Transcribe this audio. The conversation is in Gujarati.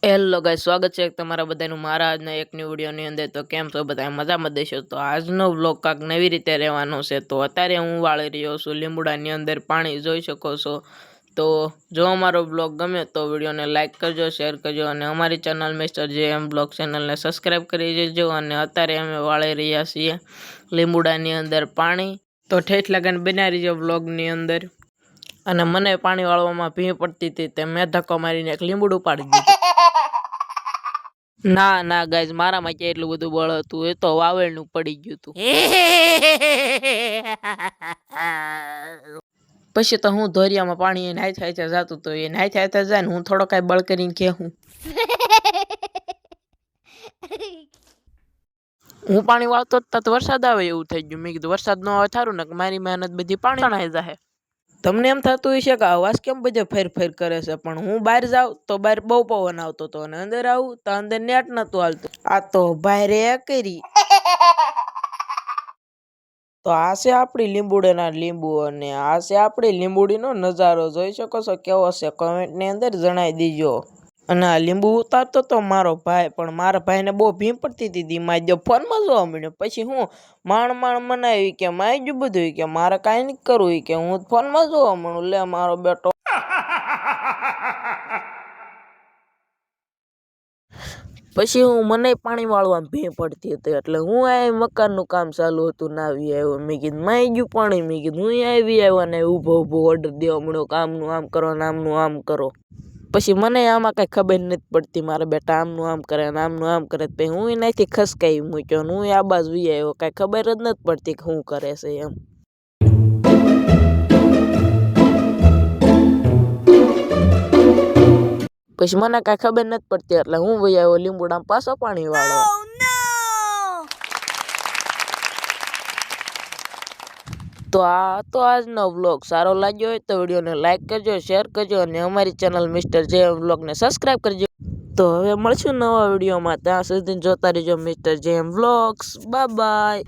હેલો ગાઈસ, સ્વાગત છે તમારા બધાનું મારા આજના એક ન્યૂ વિડીયોની અંદર। તો કેમ છો બધા? મજામાં દેશો? તો આજનો વ્લોગ કાંક નવી રીતે રહેવાનો છે। તો અત્યારે હું વાળી રહ્યો છું લીંબુડાની અંદર પાણી, જોઈ શકો છો। તો જો અમારો વ્લોગ ગમે તો વિડીયોને લાઇક કરજો, શેર કરજો અને અમારી ચેનલ મિસ્ટર જેએમ બ્લોગ ચેનલને સબસ્ક્રાઈબ કરી દેજો। અને અત્યારે અમે વાળી રહ્યા છીએ લીંબુડાની અંદર પાણી। તો ઠેઠ લગન બનાવી રહીજો વ્લોગની અંદર। અને મને પાણી વાળવામાં ભીં પડતી હતી તે મેં ધક્કો મારીને એક લીંબુડું પાડી દીધું। ના ગાઈઝ, મારામાં ક્યાં એટલું બધું બળ હતું, એ તો વાવેલનું પડી ગયું હતું। પછી તો હું ધોરિયામાં પાણી નાઈ થાય જતું, તો એ નાઈ થાય જાય ને હું થોડો કઈ બળ કરીને ખેહું। હું પાણી વાળતો તો વરસાદ આવે એવું થઈ ગયું। મેં કીધું વરસાદ ન આવે થારું ને, મારી મહેનત બધી પાણી નાઈ જાય। તમને એમ થતું હશે કે અવાજ કેમ બધે ફેર કરે છે, પણ હું બહાર જાઉં તો બહાર બહુ પવન આવતો હતો અને અંદર આવું તો અંદર નેટ નતું હાલતું। આ તો બહાર કરી તો આ છે આપણી લીંબુડીના લીંબુ, અને આ છે આપણી લીંબુડીનો નજારો। જોઈ શકો છો કેવો છે, કમેન્ટની અંદર જણાવી દીજો। અને આ લીંબુ ઉતારતો તો મારો ભાઈ, પણ મારા ભાઈને બહુ ભીમ પડતી હતી। ધીમા જો ફોનમાં જોવા મળ્યો, પછી હું માણ મનાવી કે માઈ ગયું બધું કે મારે કાંઈ નહીં કરવું કે હું ફોનમાં જોવા મળું। લે મારો બેટો પછી હું મને પાણી વાળવામાં ભીં પડતી હતી, એટલે હું આ મકાનનું કામ ચાલુ હતું ના આવી આવ્યો। મેં કીધું માઈ ગયું પાણી, મેં કીધું હું આવી આવ્યો ને ઊભો ઓર્ડર દેવા મળ્યો કે આમનું આમ કરો ને આમનું આમ કરો। પછી મને આમાં કઈ ખબર નથી પડતી, મારા બેટા આમનું આમ કરે ને આમનું આમ કરે। પછી હું એનાથી ખસકાઈ મૂક્યો ને હું આ બાજુ આવ્યો, કઈ ખબર જ નથી પડતી કે શું કરે છે એમ। પછી મને કઈ ખબર નથી પડતી, એટલે હું વહી આવ્યો લીંબુડામાં પાછો પાણી વાળો। તો આ તો આજનો વ્લોગ સારો લાગ્યો હોય તો વિડીયોને લાઈક કરજો, શેર કરજો અને અમારી ચેનલ મિસ્ટર જેએમ વ્લોગને સબસ્ક્રાઈબ કરજો। તો હવે મળશું નવા વિડીયોમાં, ત્યાં સુધી જોતા રહેજો mister JM vlogs. Bye bye.